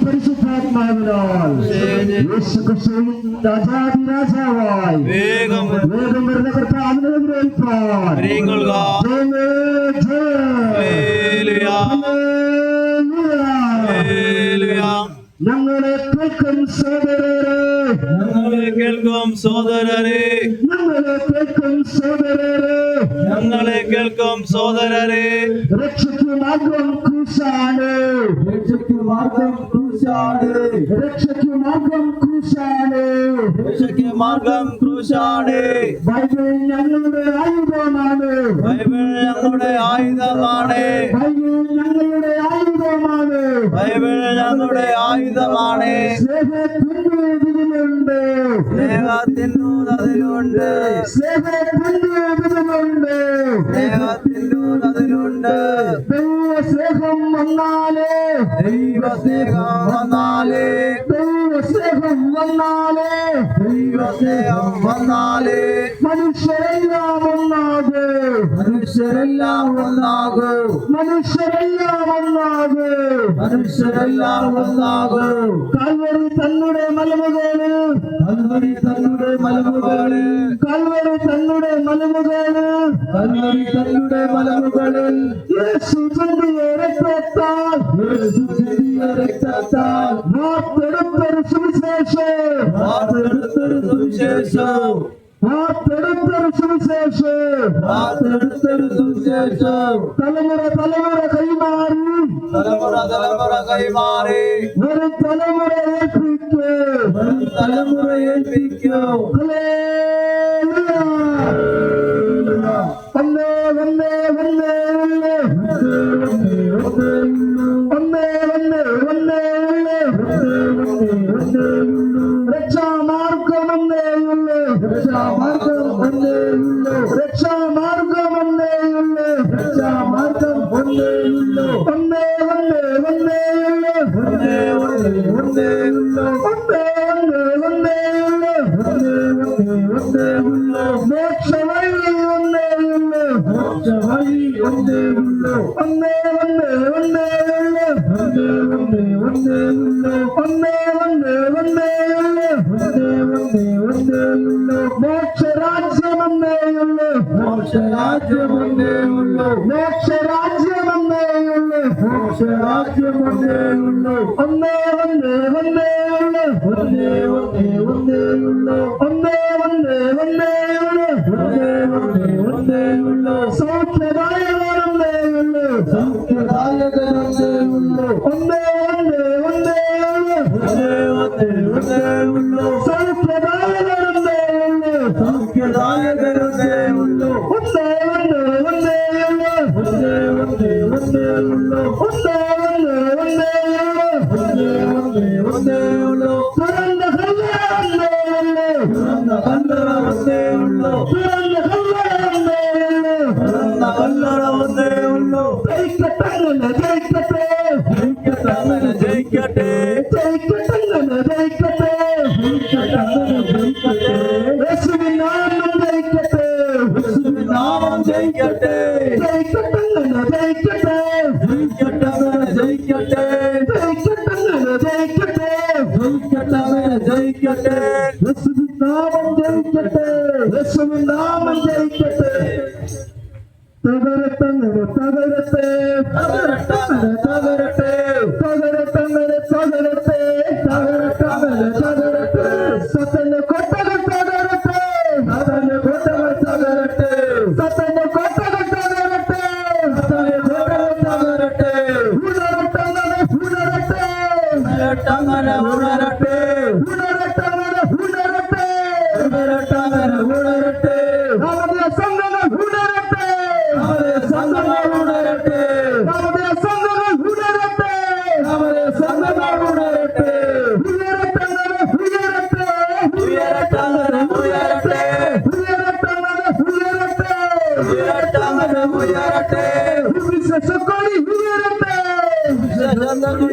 പരിശുദ്ധാത്മാവിനാൽ രാജാതിരാജാവായി വേഗം വരുന്ന കർത്താവിനെ എതിരേൽപ്പാൻ ഞങ്ങളെ കേൾക്കും സോദരരെ, ഞങ്ങളെ കേൾക്കും സോദരരെ, ഞങ്ങളെ കേൾക്കും സോദരരെ, ഞങ്ങളെ കേൾക്കും സോദരരെ. രക്ഷയ്ക്ക് മാർഗം ക്രൂശാണ്, രക്ഷയ്ക്ക് മാർഗം ക്രൂശാണ്, രക്ഷയ്ക്ക് മാർഗം ക്രൂശാണ്, രക്ഷയ്ക്ക് മാർഗം ക്രൂശാണ്. ബൈബിൾ ഞങ്ങളുടെ ആയുധമാണ്, ബൈബിൾ ഞങ്ങളുടെ ആയുധമാണ്, ബൈബിൾ ഞങ്ങളുടെ ആയുധമാണ്, ബൈബിൾ ഞങ്ങളുടെ ആയുധമാണ്. സ്നേഹത്തിനുണ്ട്, സ്നേഹത്തിനുണ്ട്, സ്നേഹത്തിനുണ്ട്, സ്നേഹത്തിനുണ്ട്. ദൈവസ്നേഹം വന്നാലേ, ദൈവസ്നേഹം വന്നാലേ, ദൈവസ്നേഹം വന്നാലേ, ദൈവസ്നേഹം വന്നാലേ മനുഷ്യരെല്ലാം ഒന്നാകൂ, മനുഷ്യരെല്ലാം ഒന്നാകൂ, മനുഷ്യരെല്ലാം ഒന്നാകൂ, മനുഷ്യരെല്ലാം ഒന്നാകൂ. കാൽവരി തങ്ങളുടെ മലമുകളിൽ, കാൽവരി തങ്ങളുടെ മലമുകളിൽ, കാൽവരി തങ്ങളുടെ മലമുകളിൽ, കാൽവരി തങ്ങളുടെ മലമുകളിൽ യേശു ചിന്തിയ രക്തത്താൽ, യേശു ചിന്തിയ രക്തത്താൽ വാർത്തെടുത്തൊരു സുവിശേഷം, വാർത്തെടുത്തൊരു സുവിശേഷം, വാർത്തെടുത്തൊരു സുവിശേഷം, വാർത്തെടുത്തൊരു സുവിശേഷം. തലമുറ തലമുറ കൈമാറി, തലമുറ തലമുറ കൈമാറി ഒരു തലമുറ ഏൽപ്പിക്കൂ, ഒരു തലമുറ ഏൽപ്പിക്കൂ. വന്നേ വന്നേ വന്നേ വന്നേ വന്നേ വന്നേ രക്ഷാമാർഗം വന്നേയുള്ളൂ, രക്ഷാമാർഗം വന്നേയുള്ളൂ, രക്ഷാമാർഗം വന്നേയുള്ളൂ, രക്ഷാമാർഗം വന്നേയുള്ളൂ. വന്നേ വന്നേ വന്നേയുള്ളൂ, വന്നേ വന്നേ വന്നേയുള്ളൂ, വന്നേ വന്നേ വന്നേയുള്ളൂ, വന്നേ വന്നേ വന്നേയുള്ളൂ. മോക്ഷവഴി വന്നേയുള്ളൂ, മോക്ഷവഴി വന്നേയുള്ളൂ. വന്നേ വന്നേ വന്നേയുള്ളൂ, വന്നേ വന്നേ വന്നേയുള്ളൂ, വന്നേ വന്നേ വന്നേയുള്ളൂ, വന്നേ വന്നേ വന്നേയുള്ളൂ. മോക്ഷരാജ്യം വന്നേയുള്ളൂ, മോക്ഷരാജ്യം വന്നേയുള്ളൂ, മോക്ഷരാജ്യം വന്നേയുള്ളൂ, മോക്ഷരാജ്യം വന്നേയുള്ളൂ. വന്നേ വന്നേ വന്നേയുള്ളൂ, വന്നേ വന്നേ വന്നേയുള്ളൂ, വന്നേ വന്നേ വന്നേയുള്ളൂ, വന്നേ വന്നേ വന്നേയുള്ളൂ. സൗഖ്യദായകൻ വന്നേയുള്ളൂ, സൗഖ്യദായകൻ വന്നേയുള്ളൂ. വന്നേ വന്നേ വന്നേയുള്ളൂ, വന്നേ വന്നേ വന്നേയുള്ളൂ. സൗഖ്യദായകൻ വന്നേയുള്ളൂ, സൗഖ്യദായകൻ വന്നേയുള്ളൂ. വന്നേ വന്നേ വന്നേയുള്ളൂ, വന്നേ വന്നേ വന്നേയുള്ളൂ, വന്നേ വന്നേ വന്നേയുള്ളൂ, വന്നേ വന്നേ വന്നേയുള്ളൂ. തുറന്ന ഹൃദയം വന്നേയുള്ളൂ, തുറന്ന കല്ലറ വന്നേയുള്ളൂ, തുറന്ന ഹൃദയം വന്നേയുള്ളൂ, തുറന്ന കല്ലറ വന്നേയുള്ളൂ. ജയിക്കട്ടങ്ങനെ ജയിക്കട്ടെ, ജയിക്കട്ടങ്ങനെ ജയിക്കട്ടെ, ജയിക്കട്ടങ്ങനെ ജയിക്കട്ടെ, ജയിക്കട്ടങ്ങനെ ജയിക്കട്ടെ. യേശുവിൻ നാമം ജയിക്കട്ടെ, യേശുവിൻ നാമം ജയിക്കട്ടെ, ജയിക്കട്ടങ്ങനെ ജയിക്കട്ടെ, ജയിക്കട്ടങ്ങനെ ജയിക്കട്ടെ, ജയിക്കട്ടങ്ങനെ ജയിക്കട്ടെ, ജയിക്കട്ടങ്ങനെ ജയിക്കട്ടെ. യേശുവിൻ നാമം ജയിക്കട്ടെ, യേശുവിൻ നാമം ജയിക്കട്ടെ. തകരട്ടങ്ങനെ തകരട്ടെ, തകരട്ടങ്ങനെ തകരട്ടെ, തകരട്ടങ്ങനെ തകരട്ടെ, തകരട്ടങ്ങനെ തകരട്ടെ. സത്തന്റെ കൊട്ടകൾ തകരട്ടെ, സത്തന്റെ കൊട്ടകൾ തകരട്ടെ, സത്തന്റെ കൊട്ടകൾ തകരട്ടെ, സത്തന്റെ കൊട്ടകൾ തകരട്ടെ. ഉണരട്ടങ്ങനെ ഉണരട്ടെ, ഉണരട്ടങ്ങനെ ഉണരട്ടെ, ഉണരട്ടങ്ങനെ ഉണരട്ടെ, ഉണരട്ടങ്ങനെ ഉണരട്ടെ. നമ്മുടെ സംഘങ്ങൾ ഉണരട്ടെ, നമ്മുടെ സംഘങ്ങൾ ഉണരട്ടെ, നമ്മുടെ സംഘങ്ങൾ ഉണരട്ടെ, നമ്മുടെ സംഘങ്ങൾ ഉണരട്ടെ. ഉയരട്ടങ്ങനെ ഉയരട്ടെ, ഉയരട്ടങ്ങനെ ഉയരട്ടെ, ഉയരട്ടങ്ങനെ ഉയരട്ടെ, ഉയരട്ടങ്ങനെ ഉയരട്ടെ. വിശ്വസക്കൊടി ഉയരട്ടെ, വിശ്വസക്കൊടി